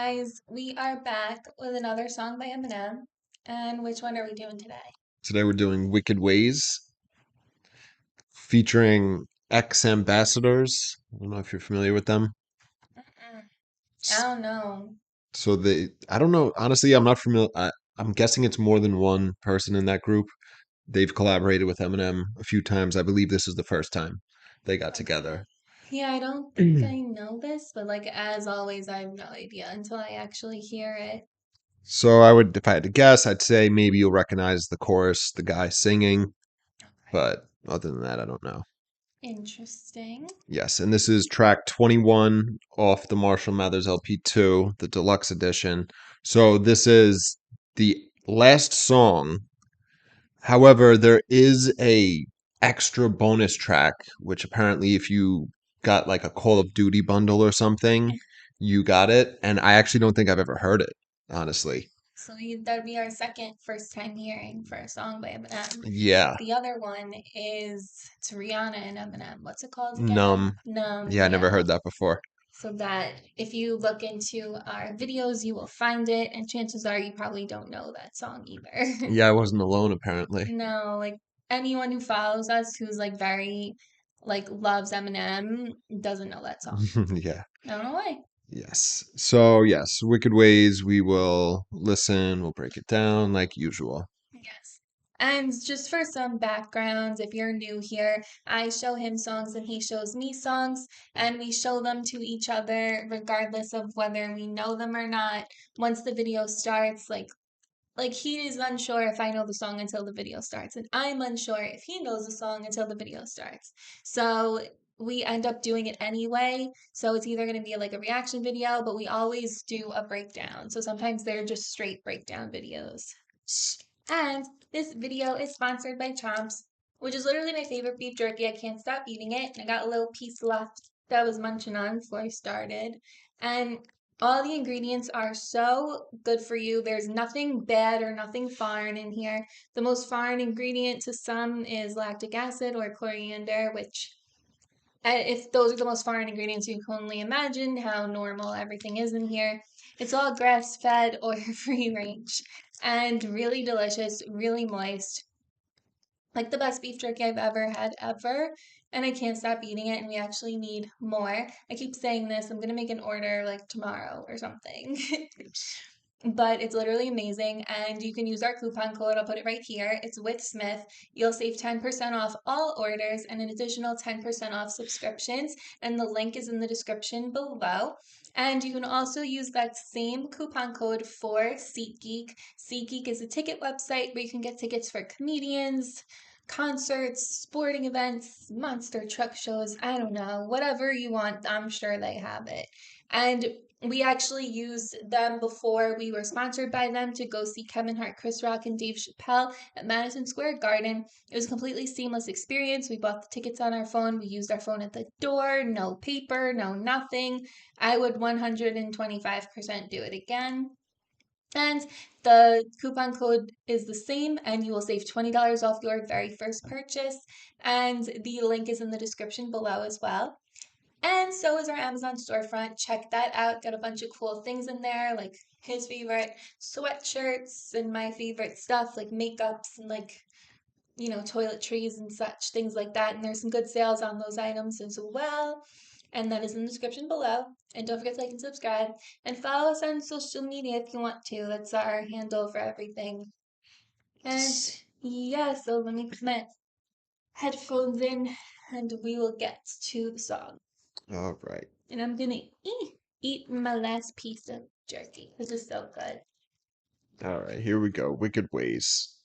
guys, we are back with another song by Eminem. And which one are we doing today? Today we're doing Wicked Ways featuring ex-ambassadors. I don't know if you're familiar with them. Mm-mm. I S- don't know. I don't know. Honestly, I'm not familiar. I'm guessing it's more than one person in that group. They've collaborated with Eminem a few times. I believe this is the first time they got Okay. together. Yeah, I don't think I know this, but like as always, I have no idea until I actually hear it. So if I had to guess, I'd say maybe you'll recognize the chorus, the guy singing, Okay. but other than that, I don't know. Interesting. Yes, and this is track 21 off the Marshall Mathers LP2, the deluxe edition. So this is the last song. However, there is a extra bonus track, which apparently if you got like a Call of Duty bundle or something, you got it. And I actually don't think I've ever heard it, honestly. That'd be our second first time hearing for a song by Eminem. Yeah, The other one is it's Rihanna and Eminem. What's it called again? numb. Numb, Yeah, I never yeah. heard that before. So that if you look into our videos, you will find it, and chances are you probably don't know that song either. Yeah, I wasn't alone apparently. No, like anyone who follows us who's like very like loves Eminem doesn't know that song. Yeah. I don't know why. Yes. So, yes, Wicked Ways, we will listen, we'll break it down like usual. Yes. And just for some backgrounds, if you're new here, I show him songs and he shows me songs, and we show them to each other regardless of whether we know them or not. Once the video starts, like he is unsure if I know the song until the video starts, and I'm unsure if he knows the song until the video starts. So we end up doing it anyway. So it's either going to be like a reaction video, but we always do a breakdown. So sometimes they're just straight breakdown videos. And this video is sponsored by Chomps, which is literally my favorite beef jerky. I can't stop eating it. And I got a little piece left that I was munching on before I started. And all the ingredients are so good for you. There's nothing bad or nothing foreign in here. The most foreign ingredient to some is lactic acid or coriander, which if those are the most foreign ingredients, you can only imagine how normal everything is in here. It's all grass fed or free range and really delicious, really moist. Like the best beef jerky I've ever had, ever. And I can't stop eating it, and we actually need more. I keep saying this, I'm gonna make an order like tomorrow or something. But it's literally amazing, and you can use our coupon code. I'll put it right here. It's with Smith. You'll save 10% off all orders and an additional 10% off subscriptions, and the link is in the description below. And you can also use that same coupon code for SeatGeek. SeatGeek is a ticket website where you can get tickets for comedians, concerts, sporting events, monster truck shows, I don't know, whatever you want, I'm sure they have it. And we actually used them before we were sponsored by them to go see Kevin Hart, Chris Rock, and Dave Chappelle at Madison Square Garden. It was a completely seamless experience. We bought the tickets on our phone. We used our phone at the door. No paper, no nothing. I would 125% do it again. And the coupon code is the same, and you will save $20 off your very first purchase. And the link is in the description below as well. And so is our Amazon storefront. Check that out. Got a bunch of cool things in there, like his favorite sweatshirts and my favorite stuff, like makeups and like, toiletries and such, things like that. And there's some good sales on those items as well. And that is in the description below. And don't forget to like and subscribe. And follow us on social media if you want to. That's our handle for everything. And yeah, so let me put my headphones in and we will get to the song. All right. And I'm gonna eat my last piece of jerky. This is so good. All right, here we go. Wicked Ways.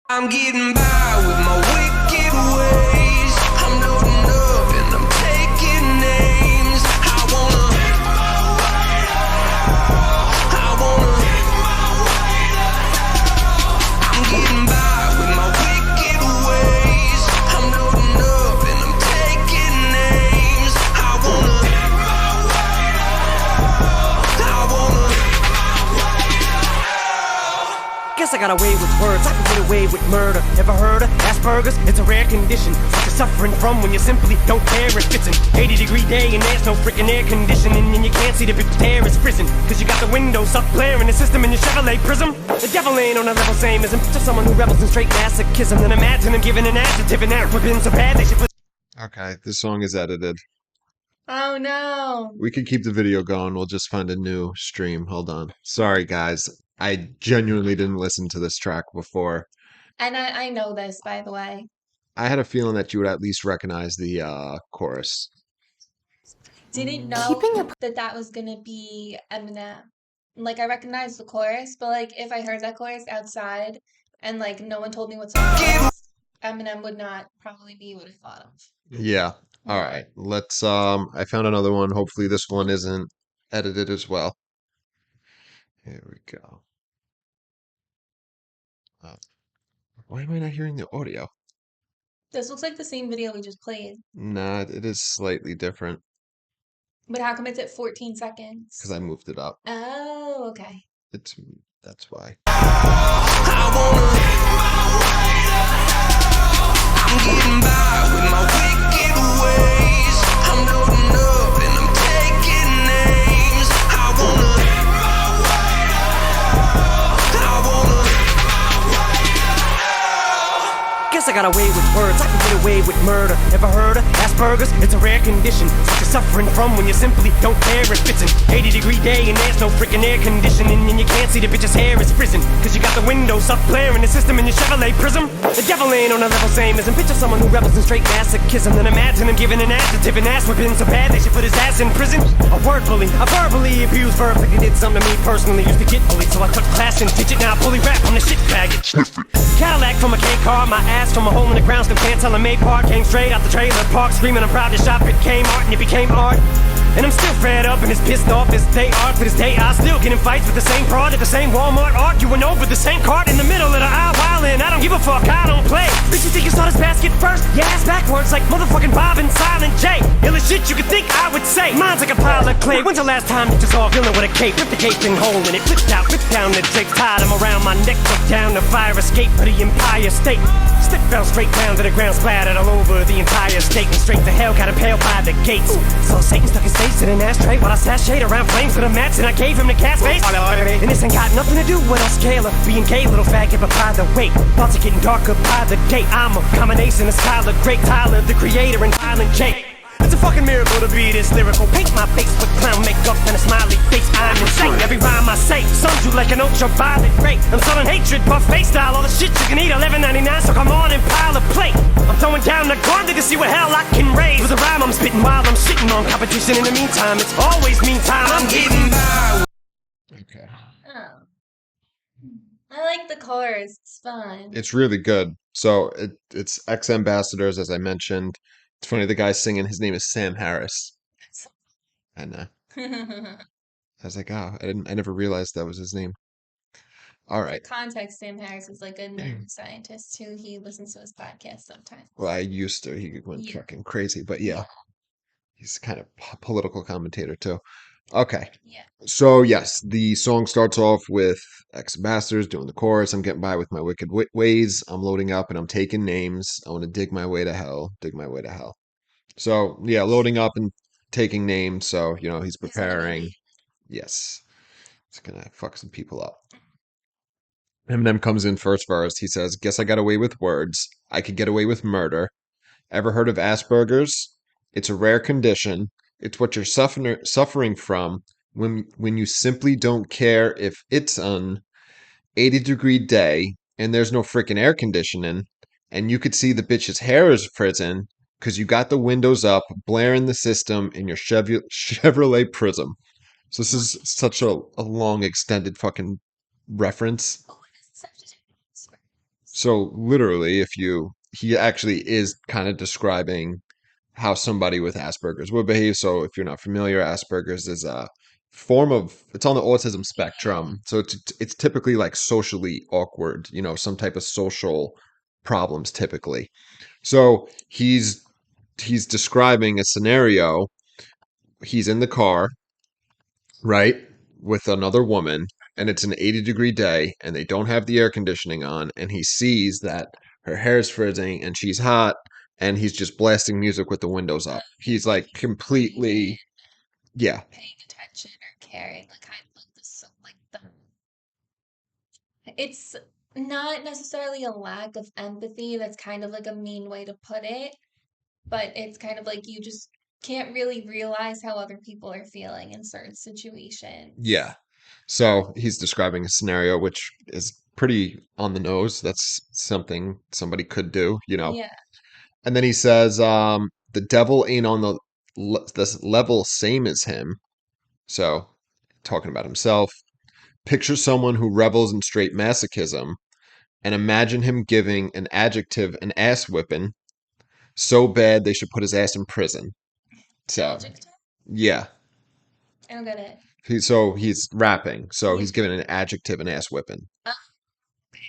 I'm getting by with my wicked ways. I'm loading up and I'm taking names. I'm getting by with my wicked ways. I'm loading up and I'm taking names. Guess I got away with words, I can get away with murder. Ever heard of Asperger's? It's a rare condition, what you're suffering from when you simply don't care if it's an 80-degree day and there's no freaking air conditioning, and you can't see the big tear is prison, cause you got the windows up blaring the system in your Chevrolet Prism. The devil ain't on a level same as him, just someone who rebels in straight masochism. Then imagine him giving an adjective and that would've been so bad they should put. Okay, this song is edited. Oh no. We could keep the video going. We'll just find a new stream. Hold on. Sorry, guys. I genuinely didn't listen to this track before. And I know this, by the way. I had a feeling that you would at least recognize the chorus. Didn't know that was gonna be Eminem. Like, I recognized the chorus, but like if I heard that chorus outside and like no one told me what song it was, Eminem would not probably be what I thought of. Yeah. All right. Let's I found another one. Hopefully this one isn't edited as well. Here we go. Why am I not hearing the audio? This looks like the same video we just played. Nah, it is slightly different But how come it's at 14 seconds? because I moved it up. Oh, okay. That's why. I'm getting by with my wicked ways. I'm loading up and I'm taking names. I wanna Guess I got away with words, I can get away with murder. Ever heard of Asperger's? It's a rare condition, what you're suffering from when you simply don't care if it's an 80-degree day and there's no freaking air conditioning, and you can't see the bitch's hair is frizzen, cause you got the windows up blaring the system in your Chevrolet Prism. The devil ain't on a level same as him, picture someone who rebels in straight masochism, then imagine him giving an adjective and ass whipping so bad they should put his ass in prison. A word bully, a verbally abused verb like they did something to me personally. Used to get bullied, so I took class and teach it. Now I bully rap, I'm the shit baggage. Cadillac from a K car, my ass from a hole in the ground, still can't tell a May part. Came straight out the trailer park, screaming I'm proud to shop at Kmart, and it became art. And I'm still fed up and it's pissed off this day art. To this day I still get in fights with the same broad at the same Walmart, arguing over the same cart in the middle of the aisle, wildin'. I don't give a fuck, I don't play. Bitch, you think you saw this basket first? Yeah, ass backwards like motherfucking Bob and Silent J. Illest shit you could think I would say. Mine's like a pile of clay. When's the last time you just all feeling with a cape? Ripped the gaping hole in it, flipped out, ripped down the drapes, tied them around my neck, took down the fire escape for the Empire State. Slip fell straight down to the ground, splattered all over the entire state, and straight to hell, got impaled by the gates. So Satan stuck his face in an ashtray while I sashayed around flames with a match, and I gave him the cat's face. And this ain't got nothing to do with a scalar, being gay, little faggot, but by the way, thoughts are getting darker by the day. I'm a combination of Skylar, Great Tyler, the creator, and Violent J. It's a fucking miracle to be this lyrical. Paint my face with clown makeup and a smiley face. I'm insane. Every rhyme I say sums you like an ultraviolet ray. I'm selling hatred, buffet style. All the shit you can eat, $11.99. So come on and pile a plate. I'm throwing down the gauntlet to see what hell I can raise. With a rhyme I'm spitting while I'm shitting on competition. In the meantime, it's always meantime. I'm getting by. Okay. Oh. I like the chorus. It's fun. It's really good. So it's ex-ambassadors, as I mentioned. It's funny, the guy singing, his name is Sam Harris. And I was like, oh, I never realized that was his name. All right. Context, Sam Harris is like a neuroscientist too. He listens to his podcast sometimes. Well, I used to. He went fucking crazy, but yeah, he's kind of political commentator too. Okay. Yeah. So yes, the song starts off with ex-ambassadors doing the chorus. I'm getting by with my wicked ways. I'm loading up and I'm taking names. I want to dig my way to hell. Dig my way to hell. So yeah, loading up and taking names. So he's preparing. Yes, it's gonna fuck some people up. Eminem comes in first verse. He says, "Guess I got away with words. I could get away with murder. Ever heard of Asperger's? It's a rare condition. It's what you're suffering from when you simply don't care if it's an 80-degree day and there's no freaking air conditioning, and you could see the bitch's hair is frozen because you got the windows up, blaring the system in your Chevrolet Prism." So this is such a long, extended fucking reference. So literally, he actually is kind of describing how somebody with Asperger's would behave. So if you're not familiar, Asperger's is a form of, it's on the autism spectrum. So it's typically like socially awkward, some type of social problems typically. So he's describing a scenario. He's in the car, right, with another woman, and it's an 80-degree day, and they don't have the air conditioning on, and he sees that her hair's frizzing and she's hot, and he's just blasting music with the windows up. He's like completely, yeah, paying attention or caring. Like I like this so like the it's not necessarily a lack of empathy. That's kind of like a mean way to put it, but it's kind of like you just can't really realize how other people are feeling in certain yeah. situations. So he's describing a scenario which is pretty on the nose. That's something somebody could do, you know. Yeah. And then he says, the devil ain't on this level same as him. So talking about himself. Picture someone who revels in straight masochism and imagine him giving an adjective an ass whipping so bad they should put his ass in prison. So, Adjective? yeah. I don't get it. So he's rapping. So Yeah. he's giving an adjective an ass whipping. Oh, okay.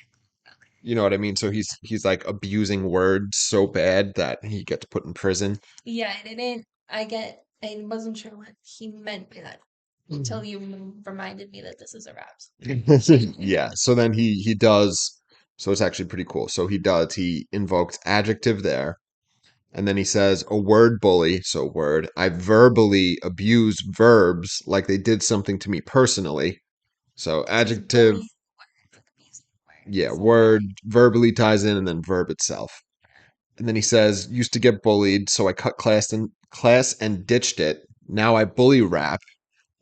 Okay. You know what I mean? So he's like abusing words so bad that he gets put in prison. Yeah, I wasn't sure what he meant by that until you reminded me that this is a rap song. Yeah. So then he does. So it's actually pretty cool. So he invokes adjective there. And then he says, a word bully, so word, I verbally abuse verbs like they did something to me personally. So So he's adjective, bullying words, like abusing yeah, words. word verbally ties in and then verb itself. And then he says, used to get bullied, so I cut class and ditched it. Now I bully rap.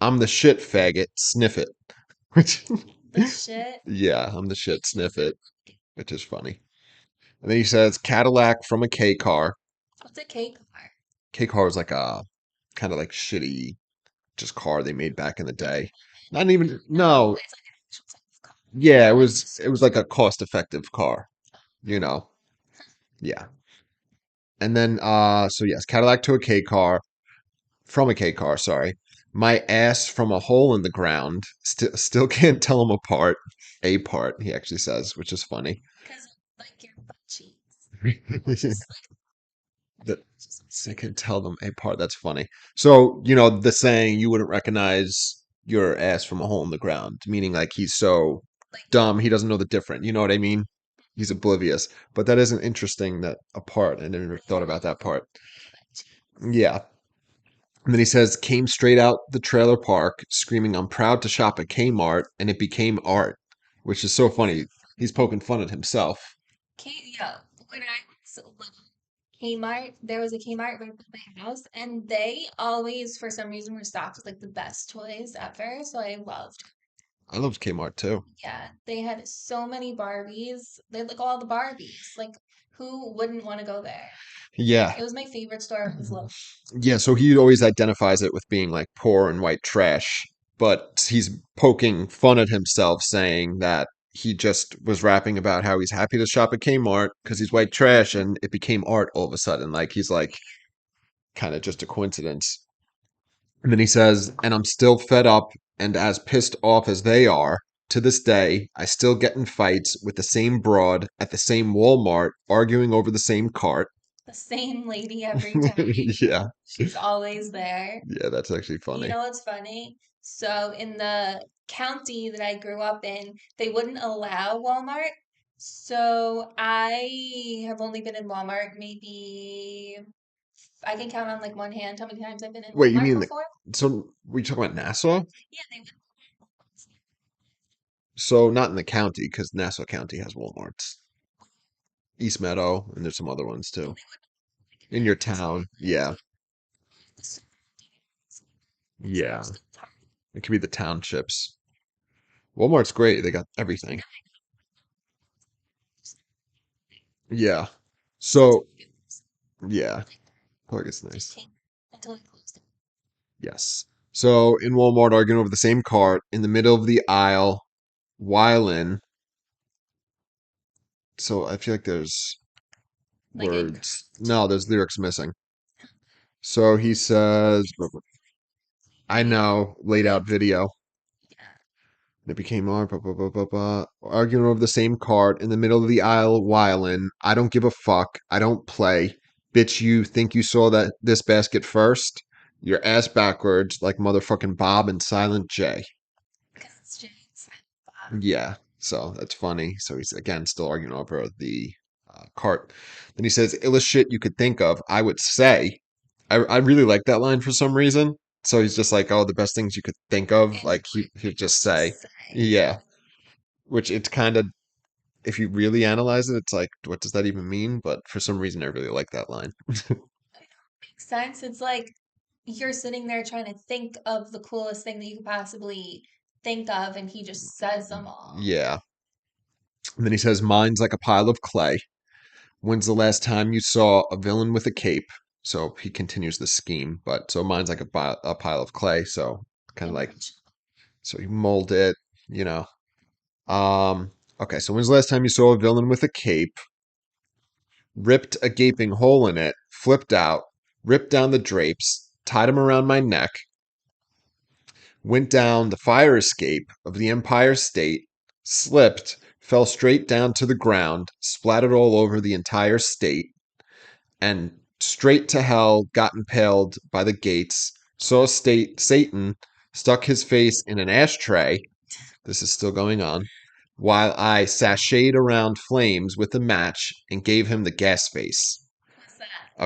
I'm the shit faggot, sniff it. Which The shit. yeah, I'm the shit, sniff it, which is funny. And then he says, Cadillac from a K car. What's a cake car? K car is like a kind of like shitty just car they made back in the day. Not even No, no, it's like an actual type of car. yeah, it Not like was just it was like a cost effective car, you know. Yeah. And then so yes, Cadillac to a K car from a K car, sorry. My ass from a hole in the ground. Still can't tell them apart. A part, he actually says, which is funny. because of like your butt cheeks. Or just like That just I can tell them apart. That's funny. So, you know, the saying you wouldn't recognize your ass from a hole in the ground, meaning like he's so like dumb he doesn't know the difference. You know what I mean? He's oblivious. But that isn't interesting that a part. I never thought about that part. butt cheeks. Yeah. And then he says, came straight out the trailer park screaming, I'm proud to shop at Kmart, and it became art, which is so funny. He's poking fun at himself. Yeah, when I was little, Kmart, there was a Kmart right by my house, and they always, for some reason, were stocked with like the best toys ever. So I loved. I loved Kmart too. Yeah, they had so many Barbies. They had like all the Barbies. Like, who wouldn't want to go there? Yeah. It was my favorite store when I was little. Yeah, so he always identifies it with being like poor and white trash, but he's poking fun at himself, saying that he just was rapping about how he's happy to shop at Kmart because he's white trash and it became art all of a sudden. Like he's like kind of just a coincidence. And then he says, and I'm still fed up and as pissed off as they are. To this day, I still get in fights with the same broad at the same Walmart, arguing over the same cart. The same lady every time. Yeah, She's always there. yeah, that's actually You funny. know what's funny? So in the county that I grew up in, they wouldn't allow Walmart. So I have only been in Walmart maybe I can count on like one hand how many times I've been in Wait, you Walmart mean before. so we talking about Nassau? Yeah, they would. So not in the county because Nassau County has Walmarts. East Meadow, and there's some other ones Well, too. they would like in In the your areas town, yeah, the surrounding yeah. areas. It could be the townships. Walmart's great. They got everything. Yeah. That's So really good. yeah, Like I think it's nice. king until it closed. Yes. So in Walmart, arguing over the same cart in the middle of the aisle, while in. So I feel like there's Like words. No, there's lyrics missing. So he says, I know, laid out video. yeah. And it became more blah, blah, blah, blah, blah, arguing over the same cart in the middle of the aisle, whiling. I don't give a fuck. I don't play. Bitch, you think you saw that this basket first? Your ass backwards like motherfucking Bob and Silent J. Because it's James. Yeah, so that's funny. So he's again still arguing over the cart. Then he says, "Illest shit you could think of, I would say." I really like that line for some reason. So he's just like, "Oh, the best things you could think of," And like he'd just say, just say, "Yeah." Which it's kind of, if you really analyze it, it's like, what does that even mean? But for some reason, I really like that line. makes sense. It's like you're sitting there trying to think of the coolest thing that you could possibly think of, and he just says them all. Yeah. And then he says, "Mine's like a pile of clay. When's the last time you saw a villain with a cape?" So he continues the scheme, but so mine's like a pile of clay. So kind of like, so you mold it, you know. Okay, so when's the last time you saw a villain with a cape, ripped a gaping hole in it, flipped out, ripped down the drapes, tied them around my neck, went down the fire escape of the Empire State, slipped, fell straight down to the ground, splattered all over the entire state, and straight to hell got impaled by the gates, saw Satan stuck his face in an ashtray. This is still going on. While I sashayed around flames with a match and gave him the gas face. What's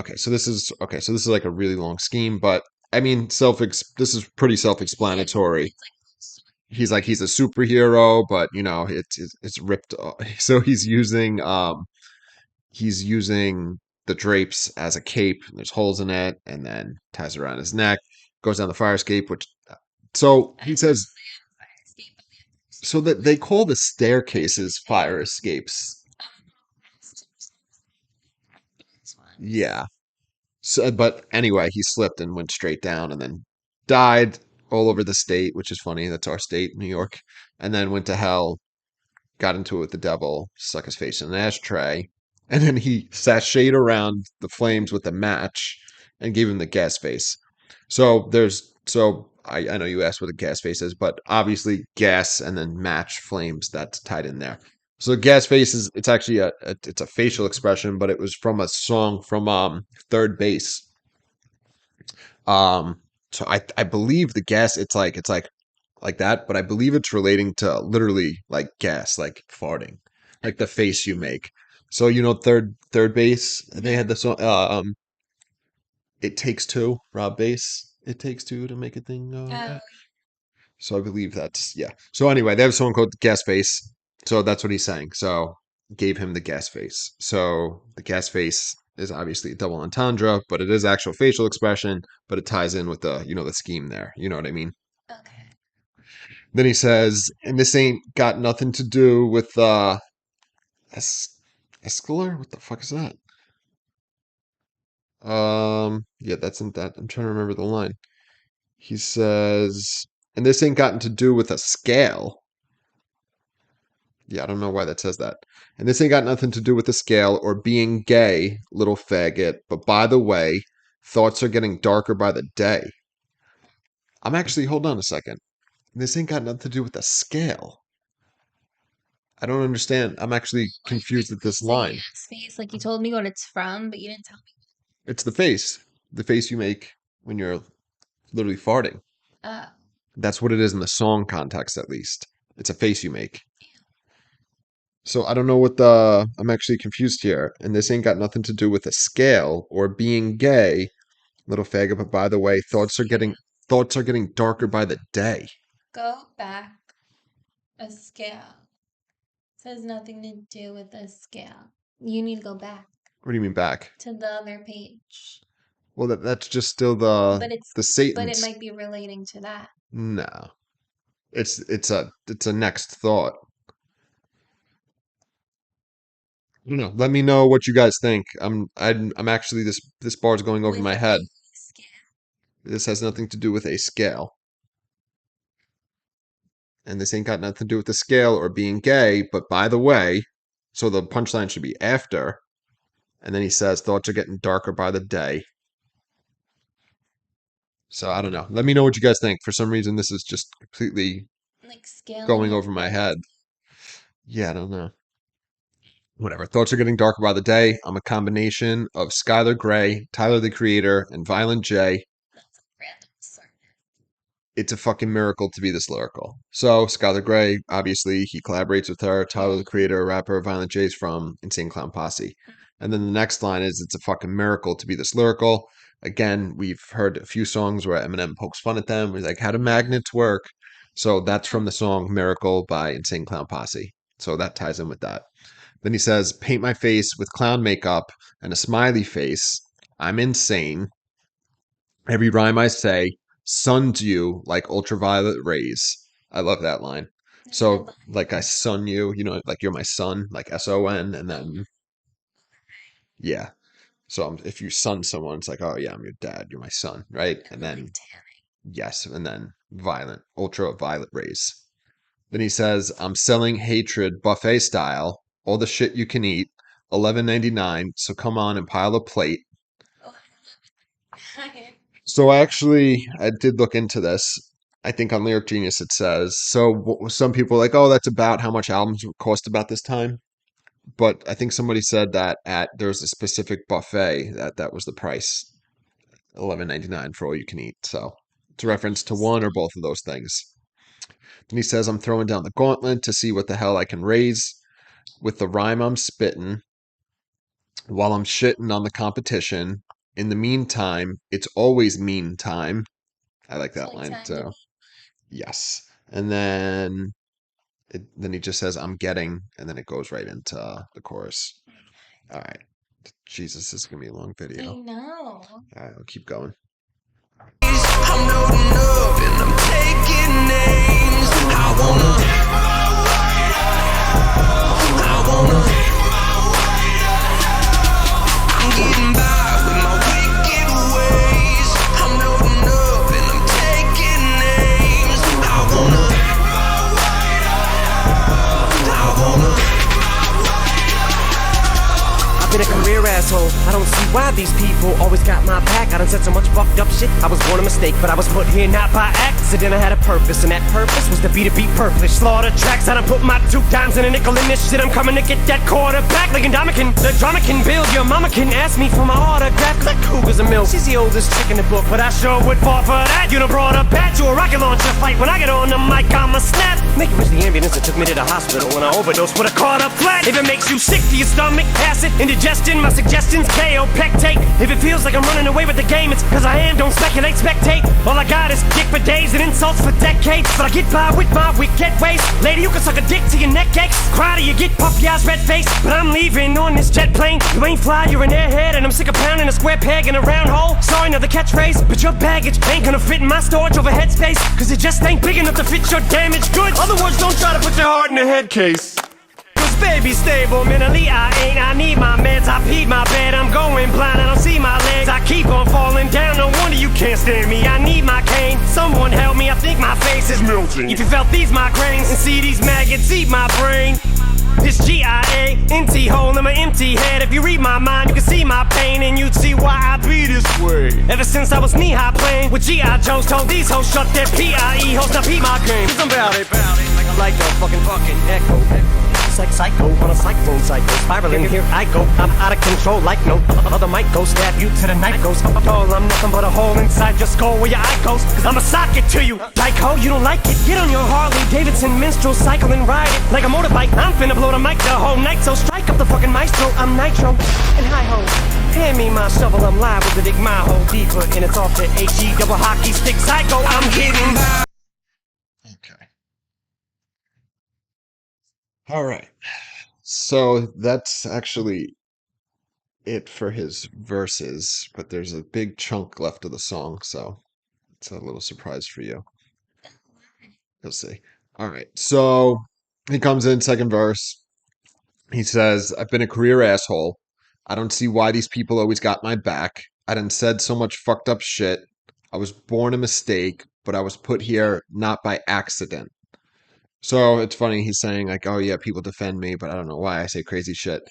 that? So this is like a really long scheme, but I mean, this is pretty self-explanatory. He's a superhero, but you know, it's ripped off. So he's using the drapes as a cape. And there's holes in it, and then ties it around his neck, goes down the fire escape. Which, so he says, so that they call the staircases fire escapes. Yeah. So, but anyway, he slipped and went straight down, and then died all over the state, which is funny. That's our state, New York, and then went to hell, got into it with the devil, stuck his face in an ashtray, and then he sashayed around the flames with a match and gave him the gas face. I know you asked what a gas face is, but obviously gas and then match flames, that's tied in there. So gas face is, it's actually it's a facial expression, but it was from a song from Third Base. Um so I believe the gas, it's like that, but I believe it's relating to literally like gas, like farting, like the face you make. So you know, third base, they had the song. It takes two. Rob Bass. It takes two to make a thing go Oh, right. So I believe that's, yeah. So anyway, they have a song called Gas Face. So that's what he's saying. So gave him the gas face. So the gas face is obviously a double entendre, but it is actual facial expression, but it ties in with the scheme there. You know what I mean? okay. Then he says, and this ain't got nothing to do with es- Escalar? What the fuck is that? Yeah, that's in that. I'm trying to remember the line. He says, and this ain't gotten to do with a scale. Yeah, I don't know why that says that. And this ain't got nothing to do with a scale or being gay, little faggot. But by the way, thoughts are getting darker by the day. Hold on a second. This ain't got nothing to do with a scale. I don't understand. I'm actually Like confused at this say line. yes face, like you told me what it's from, but you didn't tell me. It's the face you make when you're literally farting. Uh, That's what it is in the song context, at least. It's a face you make. So I don't know I'm actually confused here. And this ain't got nothing to do with a scale or being gay, little faggot. But by the way, thoughts are getting darker by the day. go back a scale. It has nothing to do with a scale. You need to go back What do you mean back? to the other page. Well, that's just still But it's the but it Satan's. might be relating to that. No, it's a next thought. I don't know. Let me know what you guys think. I'm actually, this bar's going over With my a head. scale. This has nothing to do with a scale. And this ain't got nothing to do with the scale or being gay, but by the way, so the punchline should be after. And then he says, thoughts are getting darker by the day. So I don't know. Let me know what you guys think. For some reason, this is just completely Like scaling going your over my face. head. Yeah, I don't know. Whatever. Thoughts are getting darker by the day. I'm a combination of Skylar Grey, Tyler the Creator, and Violent J. That's a random surname. it's a fucking miracle to be this lyrical. So Skylar Grey, obviously, he collaborates with her. Tyler, the creator, rapper, Violent J's from Insane Clown Posse. And then the next line is, it's a fucking miracle to be this lyrical. Again, we've heard a few songs where Eminem pokes fun at them. He's like, how do magnets work? So that's from the song Miracle by Insane Clown Posse. So that ties in with that. Then he says, paint my face with clown makeup and a smiley face. I'm insane. Every rhyme I say suns you like ultraviolet rays. I love that line. So, like, I sun you, like you're my son, like SON, and then, yeah. So, if you sun someone, it's like, oh, yeah, I'm your dad, you're my son, right? And then, yes, and then violent, ultraviolet rays. Then he says, I'm selling hatred buffet style, all the shit you can eat, $11.99. So come on and pile a plate. So I did look into this. I think on Lyric Genius it says, so some people are like, oh, that's about how much albums would cost about this time. But I think somebody said that there's a specific buffet that was the price, $11.99 for all you can eat. So it's a reference to one or both of those things. Then he says, I'm throwing down the gauntlet to see what the hell I can raise with the rhyme I'm spitting while I'm shitting on the competition. In the meantime, it's always mean time. I like that line too. Yes. And then he just says, I'm getting, and then it goes right into the chorus. All right. Jesus, this is going to be a long video. I know. All right, I'll keep going. I'm loading up and I'm taking names. I wanna I'm getting by with my wicked ways. I'm loading up and I'm taking names. I wanna I've been a career asshole. I don't see why these people always got my back. I done said so much fucked up shit. I was born a mistake, but I was put here not by accident. I had a purpose, and that purpose was to be purplish. Slaughter tracks. I done put my 2 dimes and a nickel in this shit. I'm coming to get that quarterback. Like Indomitian, the drama can build. Your mama can ask me for my autograph. That cougar's a milk. She's the oldest chick in the book, but I sure would fall for that. You done brought a bat to a rocket launcher fight. When I get on the mic, I'ma snap. Make it wish the ambulance that took me to the hospital when I overdosed would have caught up flat. If it makes you sick to your stomach, pass it. Indigestion, my suggestions, KO, pectate. If it feels like I'm running away with the game, it's cause I am, don't speculate, spectate. All I got is dick for days and insults for decades. But I get by with my wicked ways. Lady, you can suck a dick till your neck aches. Cry till you get puffy eyes, red face. But I'm leaving on this jet plane. You ain't fly, you're an airhead, and I'm sick of pounding a square peg in a round hole. Sorry, another catchphrase, but your baggage ain't gonna fit in my storage overhead space. Cause it just ain't big enough to fit your damaged goods. Other words, don't try to put your heart in a head case. Baby stable, mentally I ain't. I need my meds, I peed my bed. I'm going blind, I don't see my legs. I keep on falling down, no wonder you can't stand me. I need my cane, someone help me. I think my face is melting. If you felt these migraines and see these maggots eat my brain. This GIA, hole in my empty head. If you read my mind, you can see my pain, and you'd see why I be this way. Ever since I was knee-high playing with G.I. Jones, told these hoes shut their PIE hoes, now peep my game. Cause I'm bout it, like a fucking echo. It's like psycho on a cyclone cycle. Spiraling, here I go. I'm out of control like no other mic goes. Stab you to the night goes. All I'm nothing but a hole inside your skull where your eye goes. Cause I'ma sock it to you. Psycho, you don't like it? Get on your Harley Davidson minstrel cycle and ride it like a motorbike. I'm finna blow the mic the whole night, so strike up the fucking maestro. I'm nitro and high ho. Hand me my shovel, I'm liable to dig my hole deeper, and it's off the HE double hockey stick psycho. I'm getting by. Okay. All right. So that's actually it for his verses, but there's a big chunk left of the song, so it's a little surprise for you. You'll see. All right. So he comes in, second verse. He says, I've been a career asshole. I don't see why these people always got my back. I done said so much fucked up shit. I was born a mistake, but I was put here not by accident. So it's funny, he's saying like, oh yeah, people defend me, but I don't know why I say crazy shit.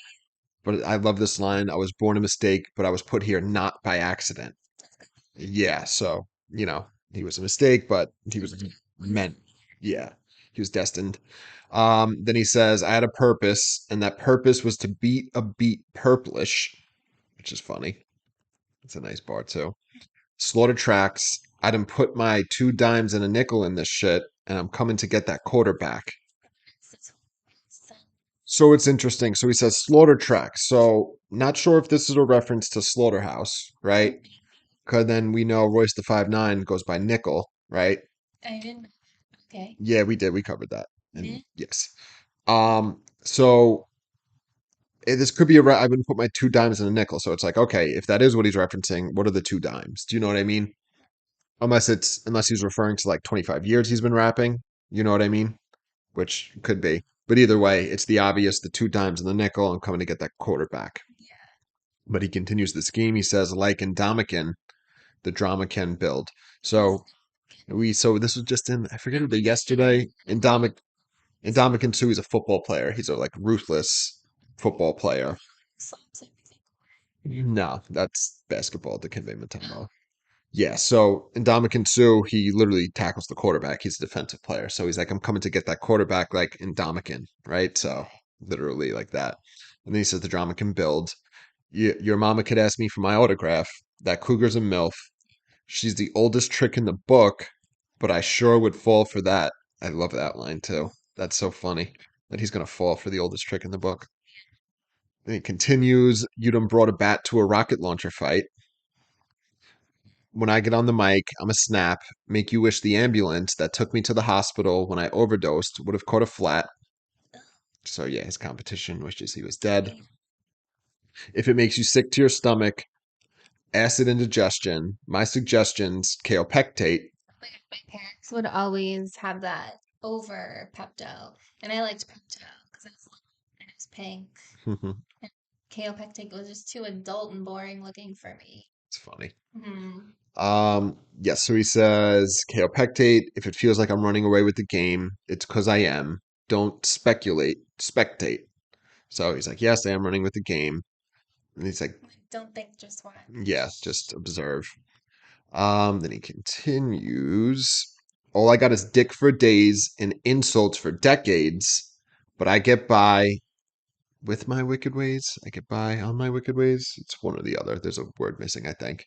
But I love this line. I was born a mistake, but I was put here not by accident. Yeah, so, he was a mistake, but he was meant. Yeah, he was destined. Then he says, I had a purpose, and that purpose was to beat a beat purplish, which is funny. It's a nice bar too. Slaughter tracks. I done put my 2 dimes and a nickel in this shit, and I'm coming to get that quarterback. So it's interesting. So he says slaughter track. So not sure if this is a reference to Slaughterhouse, right? Because then we know Royce the 5'9" goes by Nickel, right? I didn't. Okay. Yeah, we did. We covered that. And Yeah. yes. So this could be I wouldn't put my 2 dimes in a nickel. So it's like, okay, if that is what he's referencing, what are the 2 dimes? Do you know what I mean? Unless he's referring to like 25 years he's been rapping. You know what I mean? Which could be. But either way, it's the obvious, the 2 dimes in the nickel. I'm coming to get that quarterback. Yeah. But he continues the scheme. He says, like in Domican, the drama can build. So this was just in, I forget the yesterday in Dominican Sue, he's a football player. He's a like ruthless football player. Slaps everything. No, that's basketball, Dikembe Mutombo. Yeah, so in Dominican Sue, he literally tackles the quarterback. He's a defensive player. So he's like, I'm coming to get that quarterback like in Dominican, right? So literally like that. And then he says the drama can build. Your mama could ask me for my autograph. That cougar's a MILF. She's the oldest trick in the book, but I sure would fall for that. I love that line too. That's so funny that he's gonna fall for the oldest trick in the book. Then he continues, you done brought a bat to a rocket launcher fight. When I get on the mic, I'm a snap, make you wish the ambulance that took me to the hospital when I overdosed would have caught a flat. So yeah, his competition wishes he was dead. If it makes you sick to your stomach, acid indigestion, my suggestions, kaopectate. My parents would always have that over Pepto, and I liked Pepto because it was pink. And Kaopectic was just too adult and boring looking for me. It's funny. Hmm. Yes, so he says, kaopectate, if it feels like I'm running away with the game, it's because I am. Don't speculate, spectate. So he's like, yes, I am running with the game. And he's like, Don't think, just watch. yeah, just observe. Then he continues, all I got is dick for days and insults for decades, but I get by with my wicked ways. I get by on my wicked ways. It's one or the other. There's a word missing, I think.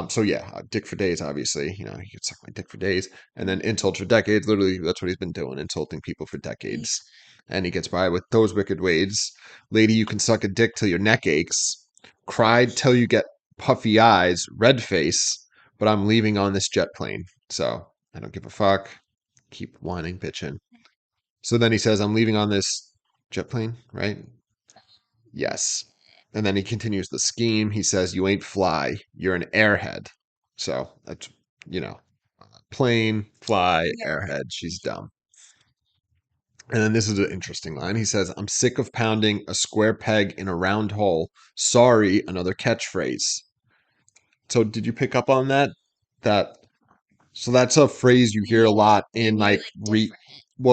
So yeah, dick for days, obviously, he could suck my dick for days. And then insult for decades, literally, that's what he's been doing, insulting people for decades. And he gets by with those wicked ways. Lady, you can suck a dick till your neck aches. Cried till you get puffy eyes, red face, but I'm leaving on this jet plane. So I don't give a fuck. Keep whining, bitching. So then he says, I'm leaving on this jet plane, right? Yes. And then he continues the scheme. He says, you ain't fly, you're an airhead. So that's, you know, plane, fly, airhead. She's dumb. And then this is an interesting line. He says, I'm sick of pounding a square peg in a round hole. Sorry, another catchphrase. So did you pick up on that? That so that's a phrase you hear a lot in like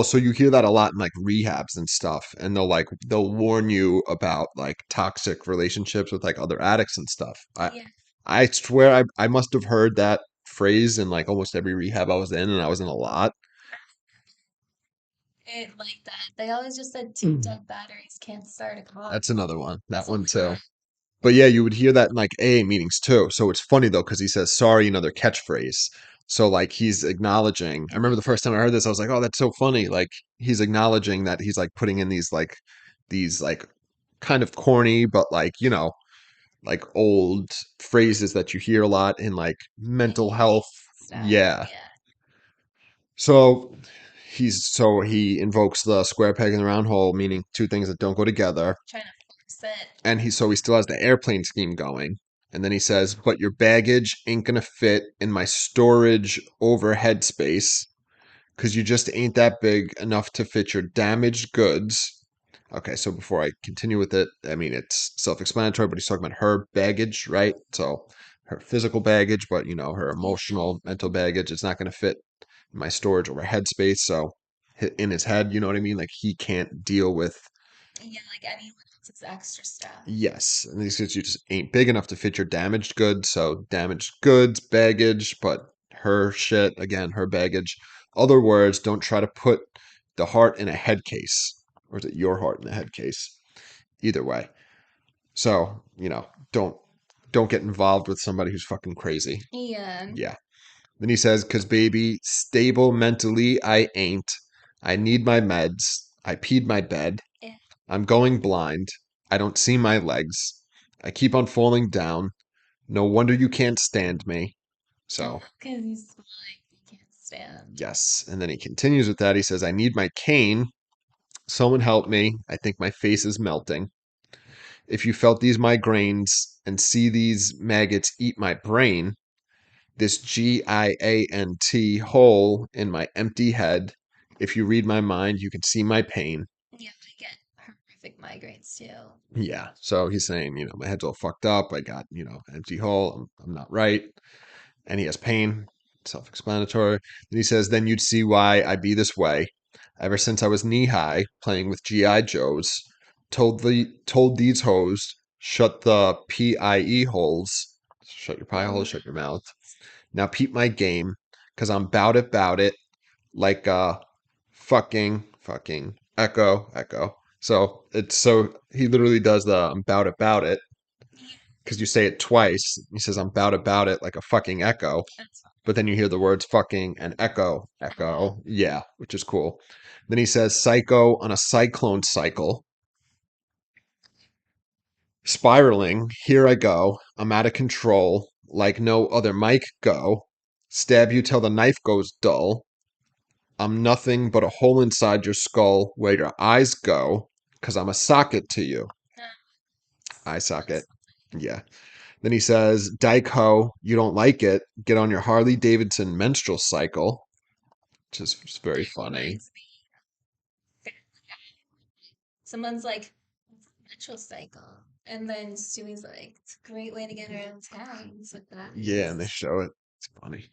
so you hear that a lot in like rehabs and stuff, and they'll warn you about like toxic relationships with like other addicts and stuff. I swear I must have heard that phrase in like almost every rehab I was in, and I was in a lot. It like that. They always just said two dead batteries can't start a car. That's another one. That one too. But yeah, you would hear that in like AA meetings too. So it's funny though, because he says sorry, another catchphrase. So like he's acknowledging. I remember the first time I heard this, I was like, oh, that's so funny. Like he's acknowledging that he's like putting in these kind of corny, but like, like old phrases that you hear a lot in like mental health. Yeah. So he invokes the square peg in the round hole, meaning two things that don't go together. Trying to force it. And he still has the airplane scheme going. And then he says, but your baggage ain't gonna fit in my storage overhead space because you just ain't that big enough to fit your damaged goods. Okay, so before I continue with it, I mean, it's self-explanatory, but he's talking about her baggage, right? So her physical baggage, but her emotional, mental baggage, it's not going to fit in my storage overhead space. So in his head, you know what I mean? Like he can't deal with. Yeah, like anyone else's extra stuff. Yes, and these kids you just ain't big enough to fit your damaged goods. So damaged goods, baggage, but her shit again, her baggage. Other words, don't try to put the heart in a head case, or is it your heart in a head case? Either way. So don't get involved with somebody who's fucking crazy. Yeah. Yeah. Then he says, "'Cause baby, stable mentally I ain't. I need my meds. I peed my bed. Yeah. I'm going blind. I don't see my legs. I keep on falling down. No wonder you can't stand me." So, Because he's like, you can't stand. yes. And then he continues with that. He says, "I need my cane. Someone help me. I think my face is melting. If you felt these migraines and see these maggots eat my brain, this GIANT hole in my empty head. If you read my mind, you can see my pain." Yeah, I get horrific migraines too. Yeah. So he's saying, my head's all fucked up. I got, empty hole. I'm not right. And he has pain. Self explanatory. Then he says, "Then you'd see why I be this way. Ever since I was knee high playing with G.I. Joes, told these hoes, shut the PIE holes. Shut your pie holes, shut your mouth. Now peep my game, 'cause I'm bout it, like fucking echo. So he literally does the I'm bout it, because you say it twice. He says I'm bout it like a fucking echo, That's but then you hear the words fucking and echo. Yeah, which is cool. Then he says psycho on a cyclone cycle. Spiraling, here I go. I'm out of control, like no other mic go. Stab you till the knife goes dull. I'm nothing but a hole inside your skull where your eyes go, 'cause I'm a socket to you. Eye socket. Yeah. Then he says, "Dyke ho, you don't like it. Get on your Harley Davidson menstrual cycle," which is very funny. reminds me. Someone's like, metro cycle. And then Stewie's like, it's a great way to get around town. He's like, that Yeah, and they is. show it. It's funny.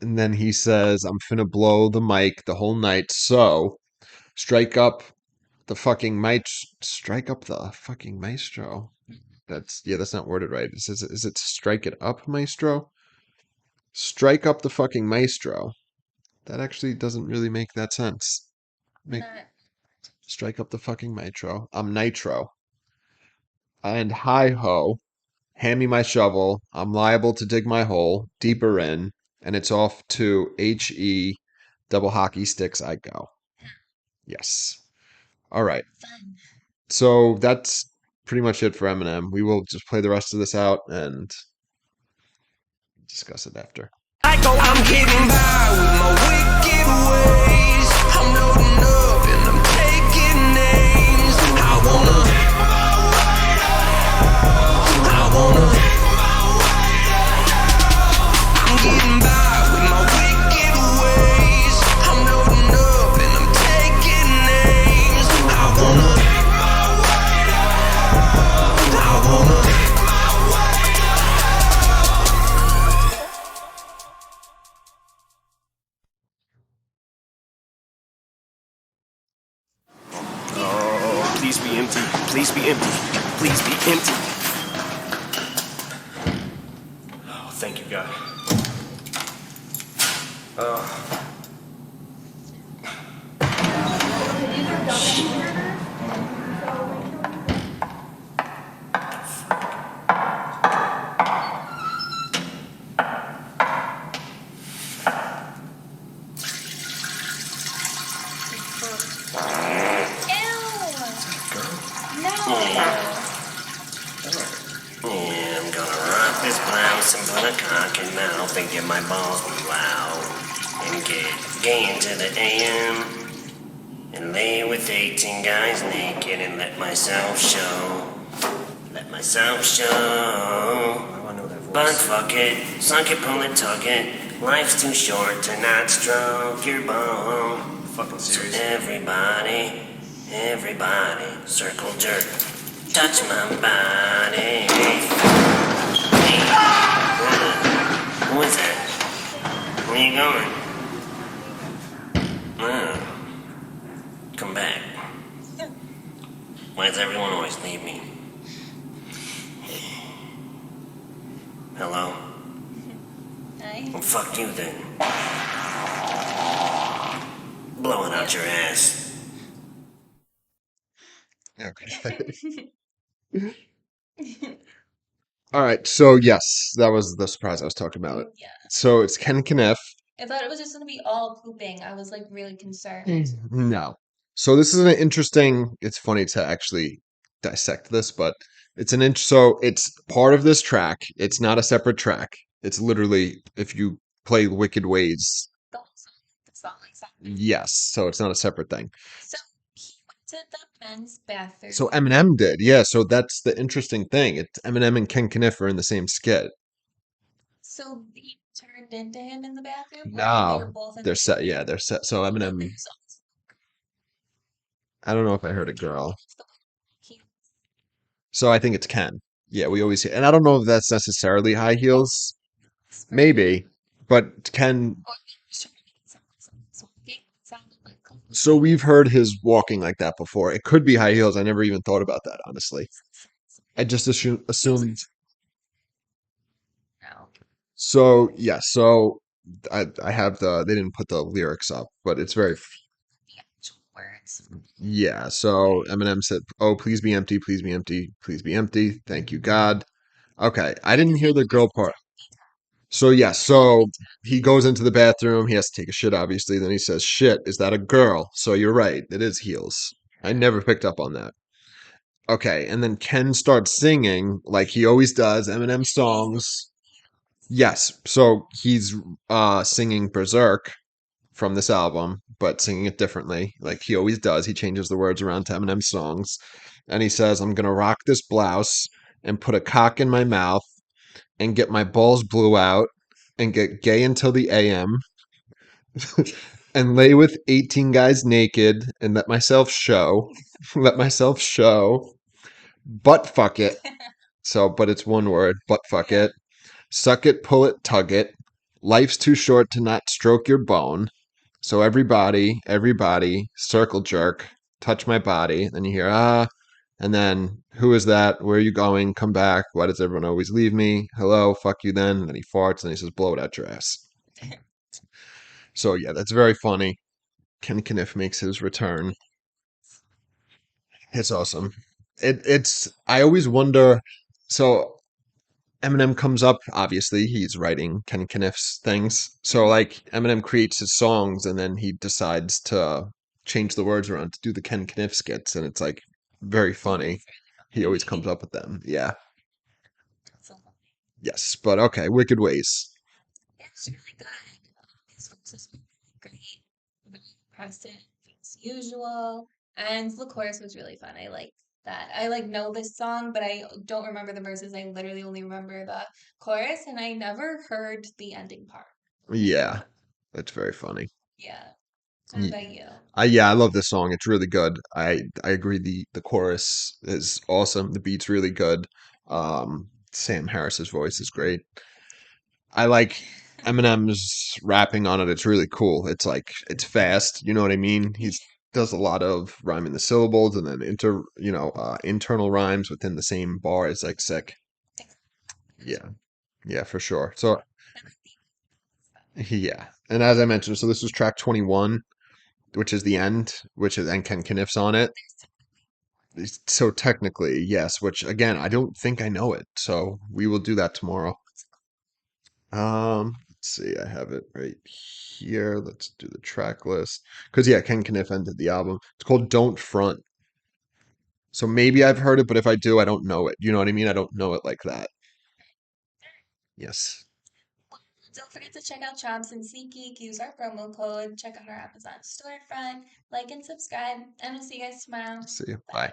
And then he says, "I'm finna blow the mic the whole night, so strike up the fucking mic, strike up the fucking maestro." That's not worded right. It says, is it strike it up, maestro? Strike up the fucking maestro. That actually doesn't really make that sense. Make Not, strike up the fucking maestro. I'm nitro. And hi ho, hand me my shovel. I'm liable to dig my hole deeper in, and it's off to HE double hockey sticks I go. Yes. All right. fun. So that's pretty much it for Eminem. We will just play the rest of this out and discuss it after. I'm getting by with my wicked ways. I'm loading up and I'm taking names. I wanna I'm getting by with my wicked ways. I'm loading up and I'm taking names. I wanna please be empty. Please be empty. Please be empty. Oh, thank you, God. Ew! No! Yeah, I'm gonna rock this blouse and put a cock in mouth and get my balls blew out and get gay into the AM and lay with 18 guys naked and let myself show. Let myself show. But fuck it, suck it, pull it, tuck it. Life's too short to not stroke your bone. Fucking serious. So everybody, circle jerk. Touch my body. Hey, who is that? Where you going? Oh. Come back. Why does everyone always leave me? Hello? Hi. Well, fuck you then. Blowing out your ass. Okay. All right, so yes, that was the surprise I was talking about. Yeah. So it's Ken Kniff. I thought it was just gonna be all pooping. I was like really concerned. No. So this is an interesting, it's funny to actually dissect this, but so it's part of this track. It's not a separate track. It's literally if you play Wicked Ways, The whole song. The song exactly. yes, so it's not a separate thing. So he went to the men's bathroom. So Eminem did, yeah. So that's the interesting thing. It's Eminem and Ken Kniff are in the same skit. So he turned into him in the bathroom, or they were No, both in they're the set. Yeah, they're set. So Eminem, so I don't know if I heard a girl. he So I think it's Ken. Yeah, we always and I don't know if that's necessarily high heels. was Maybe, but Ken. or he was trying to make sounded like So we've heard his walking like that before. It could be high heels. I never even thought about that, honestly. I just assumed. no. So yeah, so I have they didn't put the lyrics up, but it's very The actual words. yeah. So Eminem said, "Oh, please be empty, please be empty, please be empty. Thank you, God." Okay, I didn't hear the girl part. So yeah, so he goes into the bathroom. He has to take a shit, obviously. Then he says, "Shit, is that a girl?" So you're right. It is heels. I never picked up on that. Okay, and then Ken starts singing like he always does, Eminem songs. Yes, so he's singing Berserk from this album, but singing it differently, like he always does. He changes the words around to Eminem songs, and he says, "I'm gonna rock this blouse and put a cock in my mouth and get my balls blew out and get gay until the AM and lay with 18 guys naked and let myself show, let myself show, butt fuck it." So, but it's one word, butt fuck Yeah. it. Suck it, pull it, tug it. Life's too short to not stroke your bone. So everybody, circle jerk, touch my body. Then you hear, and then, who is that? Where are you going? Come back. Why does everyone always leave me? Hello, fuck you then. And then he farts and he says, blow it out your ass. So yeah, that's very funny. Ken Kniff makes his return. It's awesome. I always wonder, so Eminem comes up, obviously, he's writing Ken Kniff's things. So like Eminem creates his songs and then he decides to change the words around to do the Ken Kniff skits, and it's like very funny. He always comes up with them. Yeah. So Yes. But okay, Wicked Ways. it's really good. His voice is great. Really impressed it as usual. And the chorus was really fun. I like that. I like know this song, but I don't remember the verses. I literally only remember the chorus, and I never heard the ending part. Yeah. That's very funny. Yeah. How Ye- about you? yeah, I love this song. It's really good. I agree the chorus is awesome. The beat's really good. Sam Harris's voice is great. I like Eminem's rapping on it. It's really cool. It's like it's fast. You know what I mean? He's does a lot of rhyming the syllables and then internal rhymes within the same bar. It's like sick. Yeah, yeah, for sure. So yeah, and as I mentioned, so this was track 21, which is the end, which is and Ken Kniff's on it. So technically, yes. Which again, I don't think I know it. So we will do that tomorrow. Let's see, I have it right here. Let's do the track list. Because yeah, Ken Kniff ended the album. It's called Don't Front. So maybe I've heard it, but if I do, I don't know it. You know what I mean? I don't know it like that. Yes. Don't forget to check out Chops and SeatGeek. Use our promo code. Check out our Amazon storefront. Like and subscribe. And we'll see you guys tomorrow. See you. Bye. Bye.